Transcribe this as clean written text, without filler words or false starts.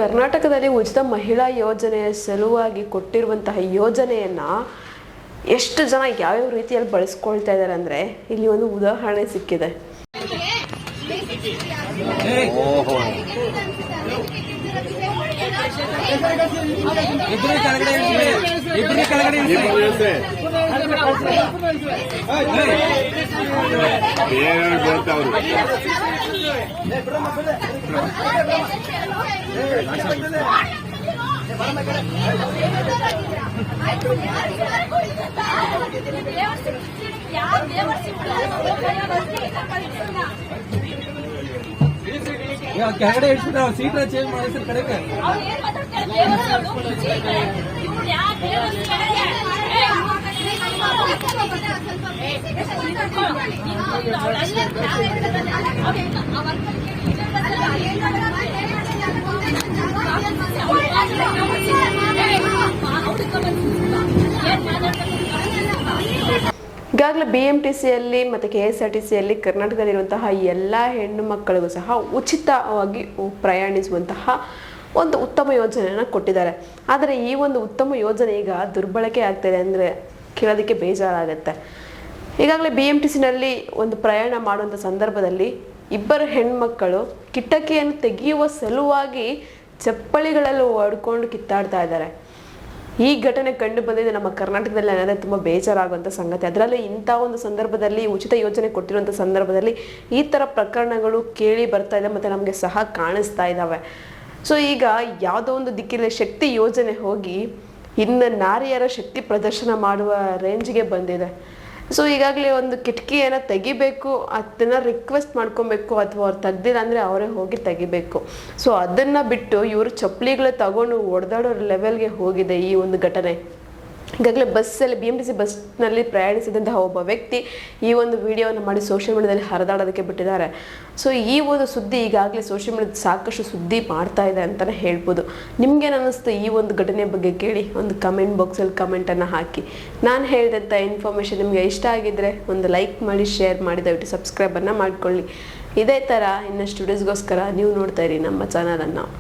ಕರ್ನಾಟಕದಲ್ಲಿ ಉಚಿತ ಮಹಿಳಾ ಯೋಜನೆಯ ಸಲುವಾಗಿ ಕೊಟ್ಟಿರುವಂತಹ ಯೋಜನೆಯನ್ನು ಎಷ್ಟು ಜನ ಯಾವ್ಯಾವ ರೀತಿಯಲ್ಲಿ ಬಳಸ್ಕೊಳ್ತಾ ಇದ್ದಾರೆ ಅಂದರೆ ಇಲ್ಲಿ ಒಂದು ಉದಾಹರಣೆ ಸಿಕ್ಕಿದೆ. ಕೆಳಗಡೆ ಇಡ್ಸಿದ್ರೆ ಅವ್ರು ಸೀಟ್ ಚೇಂಜ್ ಮಾಡಿ ಸರ್ ಕಡೆಗೆ ಈಗಾಗಲೇ BMTCಯಲ್ಲಿ ಮತ್ತು KSRTCಯಲ್ಲಿ ಕರ್ನಾಟಕದಲ್ಲಿರುವಂತಹ ಎಲ್ಲ ಹೆಣ್ಣು ಮಕ್ಕಳಿಗೂ ಸಹ ಉಚಿತವಾಗಿ ಪ್ರಯಾಣಿಸುವಂತಹ ಒಂದು ಉತ್ತಮ ಯೋಜನೆಯನ್ನು ಕೊಟ್ಟಿದ್ದಾರೆ. ಆದರೆ ಈ ಒಂದು ಉತ್ತಮ ಯೋಜನೆ ಈಗ ದುರ್ಬಳಕೆ ಆಗ್ತಿದೆ ಅಂದರೆ ಕೇಳೋದಕ್ಕೆ ಬೇಜಾರಾಗುತ್ತೆ. ಈಗಾಗಲೇ BMTCನಲ್ಲಿ ಒಂದು ಪ್ರಯಾಣ ಮಾಡುವಂಥ ಸಂದರ್ಭದಲ್ಲಿ ಇಬ್ಬರು ಹೆಣ್ಮಕ್ಕಳು ಕಿಟಕಿಯನ್ನು ತೆಗೆಯುವ ಸಲುವಾಗಿ ಚಪ್ಪಲಿಗಳಲ್ಲಿ ಹೊಡ್ಕೊಂಡು ಕಿತ್ತಾಡ್ತಾ ಇದ್ದಾರೆ. ಈ ಘಟನೆ ಕಂಡು ಬಂದಿದೆ ನಮ್ಮ ಕರ್ನಾಟಕದಲ್ಲಿ ಅನ್ನೋದೇ ತುಂಬ ಬೇಜಾರಾಗುವಂಥ ಸಂಗತಿ. ಅದರಲ್ಲೂ ಇಂಥ ಒಂದು ಸಂದರ್ಭದಲ್ಲಿ ಉಚಿತ ಯೋಜನೆ ಕೊಟ್ಟಿರುವಂಥ ಸಂದರ್ಭದಲ್ಲಿ ಈ ಥರ ಪ್ರಕರಣಗಳು ಕೇಳಿ ಬರ್ತಾ ಇದೆ ಮತ್ತು ನಮಗೆ ಸಹ ಕಾಣಿಸ್ತಾ ಇದ್ದಾವೆ. ಸೊ ಈಗ ಯಾವುದೋ ಒಂದು ದಿಕ್ಕಿನಲ್ಲಿ ಶಕ್ತಿ ಯೋಜನೆ ಹೋಗಿ ಇನ್ನು ನಾರಿಯರ ಶಕ್ತಿ ಪ್ರದರ್ಶನ ಮಾಡುವ ರೇಂಜ್ಗೆ ಬಂದಿದೆ. ಸೊ ಈಗಾಗಲೇ ಒಂದು ಕಿಟಕಿಯನ್ನು ತೆಗಿಬೇಕು, ಅದನ್ನು ರಿಕ್ವೆಸ್ಟ್ ಮಾಡ್ಕೊಬೇಕು, ಅಥವಾ ಅವ್ರು ತೆಗ್ದಿಲ್ಲ ಅಂದರೆ ಅವರೇ ಹೋಗಿ ತೆಗಿಬೇಕು. ಸೊ ಅದನ್ನು ಬಿಟ್ಟು ಇವರು ಚಪ್ಪಲಿಗಳು ತಗೊಂಡು ಹೊಡೆದಾಡೋ ಲೆವೆಲ್ಗೆ ಹೋಗಿದೆ ಈ ಒಂದು ಘಟನೆ. ಈಗಾಗಲೇ ಬಸ್ಸಲ್ಲಿ BMTC ಬಸ್ನಲ್ಲಿ ಪ್ರಯಾಣಿಸಿದಂತಹ ಒಬ್ಬ ವ್ಯಕ್ತಿ ಈ ಒಂದು ವಿಡಿಯೋವನ್ನು ಮಾಡಿ ಸೋಷಿಯಲ್ ಮೀಡಿಯಾದಲ್ಲಿ ಹರಿದಾಡೋದಕ್ಕೆ ಬಿಟ್ಟಿದ್ದಾರೆ. ಸೊ ಈ ಒಂದು ಸುದ್ದಿ ಈಗಾಗಲೇ ಸೋಷಿಯಲ್ ಮೀಡಿಯಾದ ಸಾಕಷ್ಟು ಸುದ್ದಿ ಮಾಡ್ತಾ ಇದೆ ಅಂತಲೇ ಹೇಳ್ಬೋದು. ನಿಮ್ಗೇನು ಅನ್ನಿಸ್ತು ಈ ಒಂದು ಘಟನೆ ಬಗ್ಗೆ ಕೇಳಿ ಒಂದು ಕಮೆಂಟ್ ಬಾಕ್ಸಲ್ಲಿ ಕಮೆಂಟನ್ನು ಹಾಕಿ. ನಾನು ಹೇಳಿದಂಥ ಇನ್ಫಾರ್ಮೇಷನ್ ನಿಮಗೆ ಇಷ್ಟ ಆಗಿದ್ದರೆ ಒಂದು ಲೈಕ್ ಮಾಡಿ, ಶೇರ್ ಮಾಡಿ, ದಯವಿಟ್ಟು ಸಬ್ಸ್ಕ್ರೈಬನ್ನು ಮಾಡಿಕೊಳ್ಳಿ. ಇದೇ ಥರ ಇನ್ನಷ್ಟು ವಿಡಿಯೋಸ್ಗೋಸ್ಕರ ನೀವು ನೋಡ್ತಾ ಇರಿ ನಮ್ಮ ಚಾನಲನ್ನು.